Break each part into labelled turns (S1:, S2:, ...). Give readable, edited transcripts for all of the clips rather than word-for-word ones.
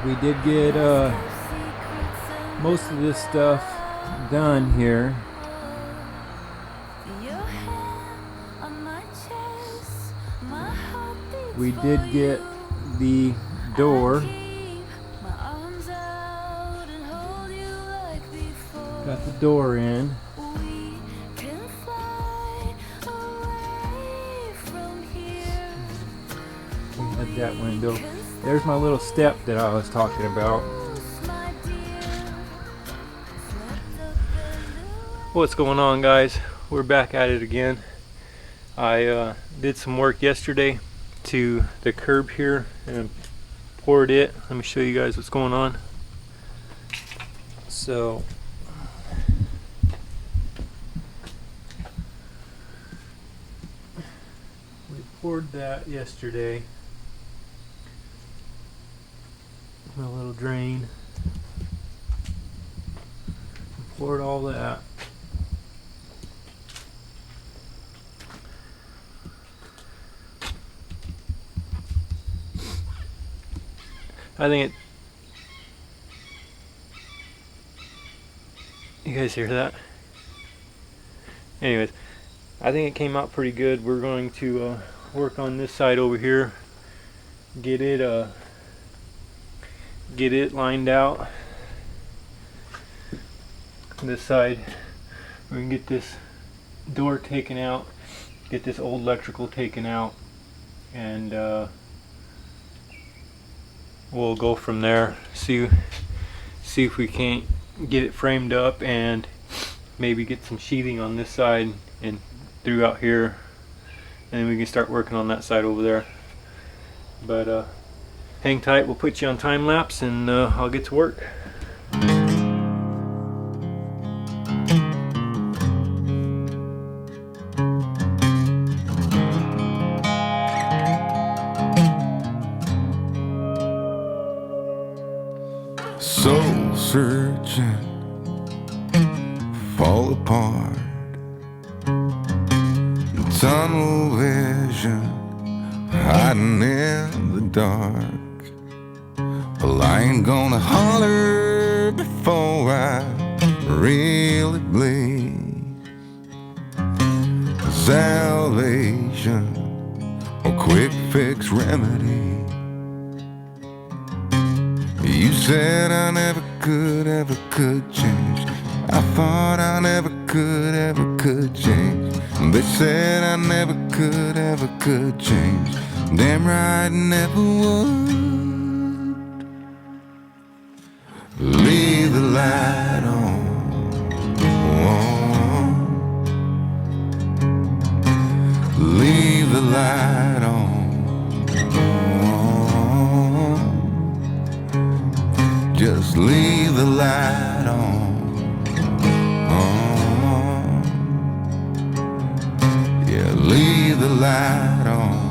S1: We did get most of this stuff done here. We did get the door. Got the door in. We had that window. There's my little step that I was talking about. What's going on, guys? We're back at it again. I did some work yesterday to the curb here and poured it. Let me show you guys what's going on. So we poured that yesterday. My little drain. Poured all that. I think you guys hear that? Anyways, I think it came out pretty good. We're going to work on this side over here, get it lined out. This side, we can get this door taken out, get this old electrical taken out, and we'll go from there. See if we can't get it framed up and maybe get some sheathing on this side and throughout here, and then we can start working on that side over there. But hang tight, we'll put you on time lapse and I'll get to work.
S2: Soul searching, fall apart, tunnel vision, hiding in the dark. Well, I ain't gonna holler before I really bleed. Salvation or quick fix remedy. You said I never could change. I thought I never could change. They said I never could change. Damn right, never would. Leave the light on. Leave the light on. Just leave the light on. Yeah, leave the light on.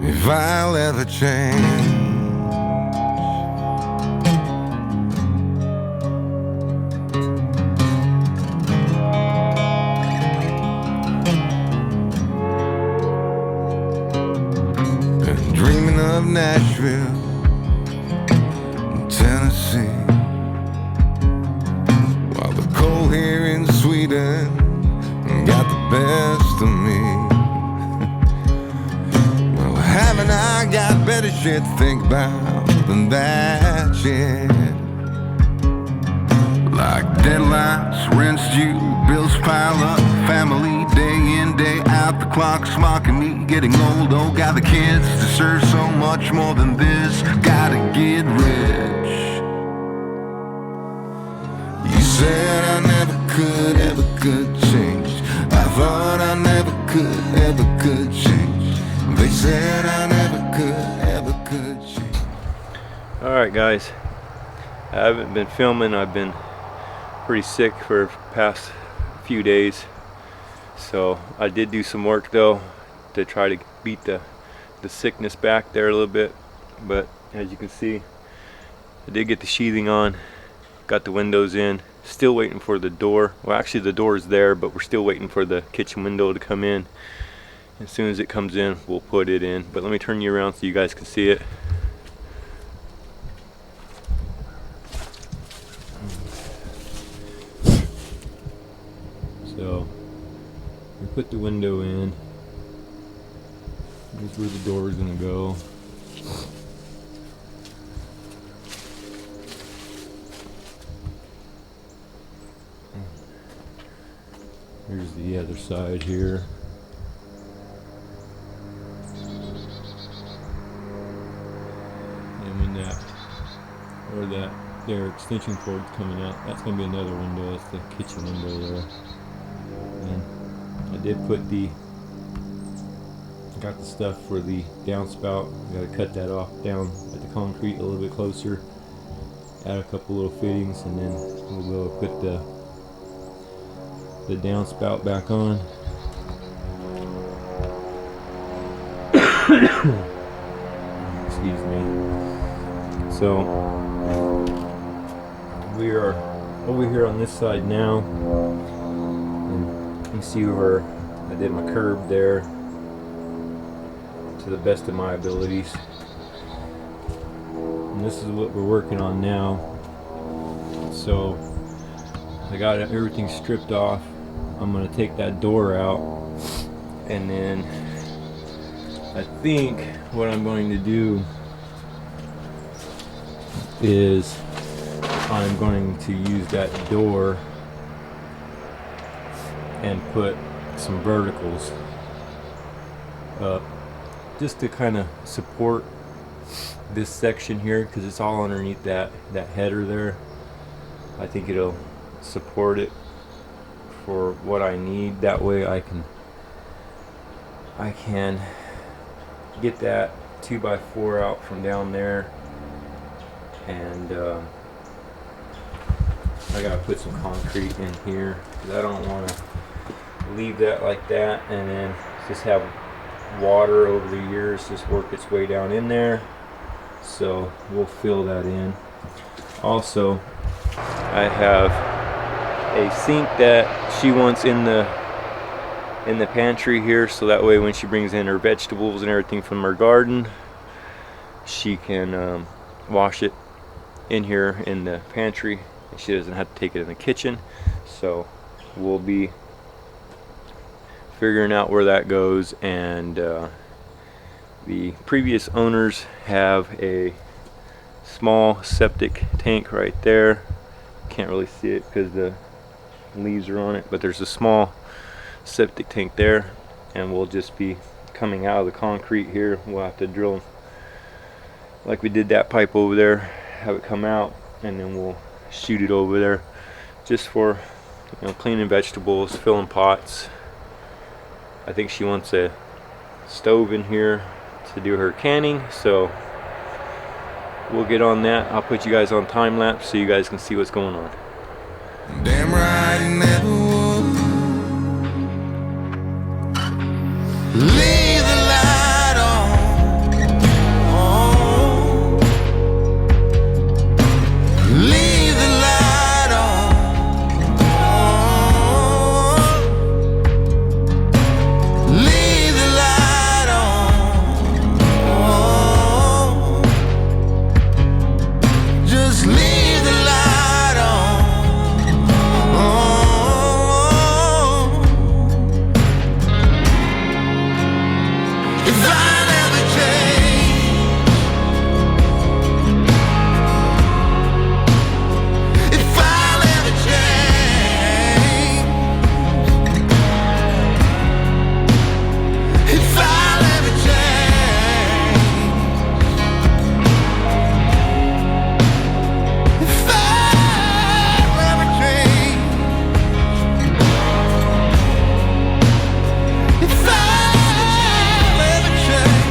S2: If I'll ever change, of Nashville, Tennessee, while the cold here in Sweden got the best of me. Well, haven't I got better shit to think about than that shit? Like deadlines, rent's due, bills pile up, family day in, day out, the clock's mocking me, getting old, oh God, the kids deserve so much more than this, gotta get rich. You said I never could change. I thought I never could change. They said I never could change.
S1: Alright guys, I haven't been filming. I've been pretty sick for the past few days, so I did do some work though to try to beat the sickness back there a little bit. But as you can see, I did get the sheathing on, got the windows in, Still waiting for the door. Well, actually the door is there, but we're still waiting for the kitchen window to come in. As soon as it comes in, we'll put it in. But let me turn you around so you guys can see it. So we put the window in. Here's where the door is going to go. Here's the other side here. And when that their extension cord's coming out, that's going to be another window. That's the kitchen window there. And I did put got the stuff for the downspout. Got to cut that off down at the concrete a little bit closer. Add a couple little fittings, and then we'll be able to put the downspout back on. Excuse me. So we are over here on this side now, and you see where I did my curb there to the best of my abilities. And this is what we're working on now. So I got everything stripped off. I'm going to take that door out, and then I think what I'm going to do is I'm going to use that door and put some verticals up just to kind of support this section here, because it's all underneath that header there. I think it'll support it for what I need. That way I can get that 2x4 out from down there, and I gotta put some concrete in here because I don't want to leave that like that and then just have water over the years just work its way down in there. So we'll fill that in. Also, I have a sink that she wants in the pantry here, so that way when she brings in her vegetables and everything from her garden, she can wash it in here in the pantry, and she doesn't have to take it in the kitchen. So we'll be figuring out where that goes. And the previous owners have a small septic tank right there. Can't really see it because the leaves are on it, but there's a small septic tank there, and we'll just be coming out of the concrete here. We'll have to drill like we did that pipe over there, have it come out, and then we'll shoot it over there just for, you know, cleaning vegetables, filling pots. I think she wants a stove in here to do her canning, so we'll get on that. I'll put you guys on time lapse so you guys can see what's going on.
S2: Damn right, never would. Leave the light on. Leave the light on. Leave the light on. Just leave the light on. If I never change, if I never change, if I never change, if I never change, if I never change.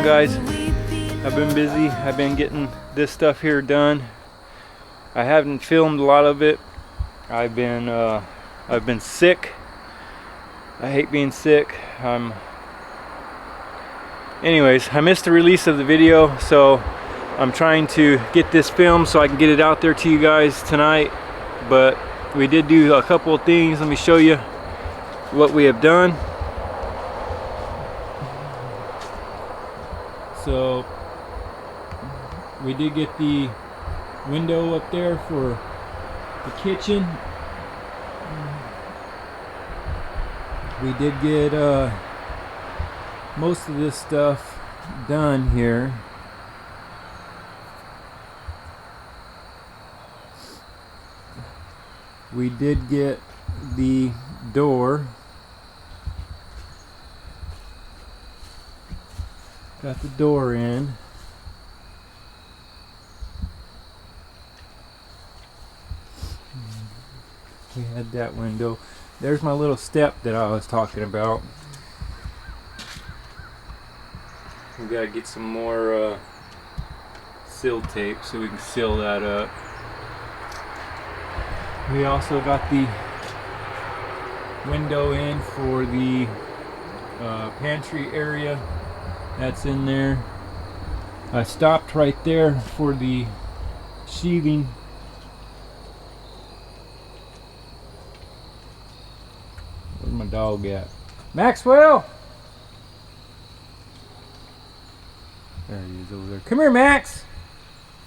S1: guys. I've been busy. I've been getting this stuff here done. I haven't filmed a lot of it. I've been sick. I hate being sick. Anyways, I missed the release of the video, so I'm trying to get this filmed so I can get it out there to you guys tonight. But we did do a couple of things. Let me show you what we have done. So we did get the window up there for the kitchen. We did get most of this stuff done here. We did get the door. Got the door in. We had that window. There's my little step that I was talking about. We gotta get some more seal tape so we can seal that up. We also got the window in for the pantry area. That's in there. I stopped right there for the sheathing. Where's my dog at? Maxwell! There he is over there. Come here, Max!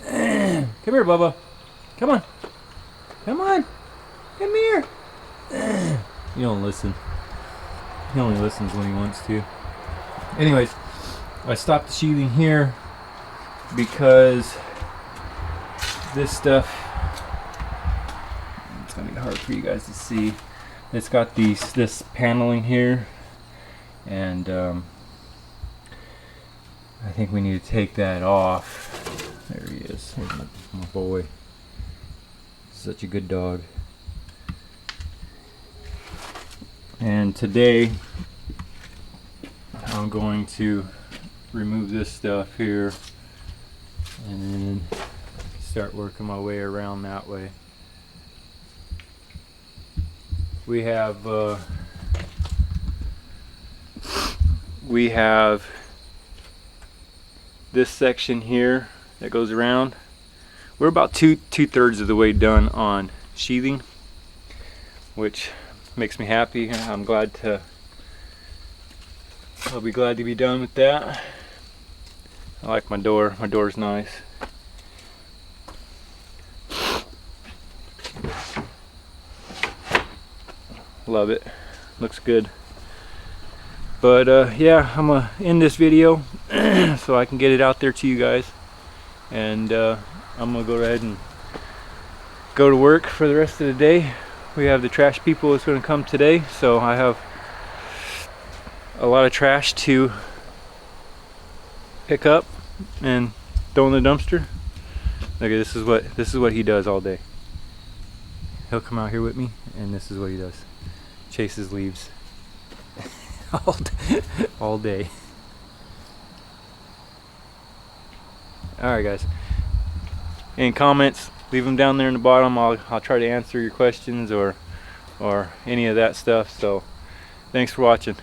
S1: Come here, Bubba. Come on. Come on. Come here. You don't listen. He only listens when he wants to. Anyways, I stopped the sheathing here because this stuff, it's gonna be hard for you guys to see. It's got this paneling here, and I think we need to take that off. There he is. Here's my boy. Such a good dog. And today I'm going to remove this stuff here and then start working my way around that way. We have this section here that goes around. We're about two-thirds of the way done on sheathing, which makes me happy. I'll be glad to be done with that. I like my door. My door's nice. Love it. Looks good. But yeah, I'm gonna end this video so I can get it out there to you guys. And I'm gonna go ahead and go to work for the rest of the day. We have the trash people that's gonna come today, so I have a lot of trash to pick up and throw in the dumpster. Okay, this is what he does all day. He'll come out here with me, and this is what he does: chases leaves all day. All right, guys. Any comments? Leave them down there in the bottom. I'll try to answer your questions or any of that stuff. So, thanks for watching.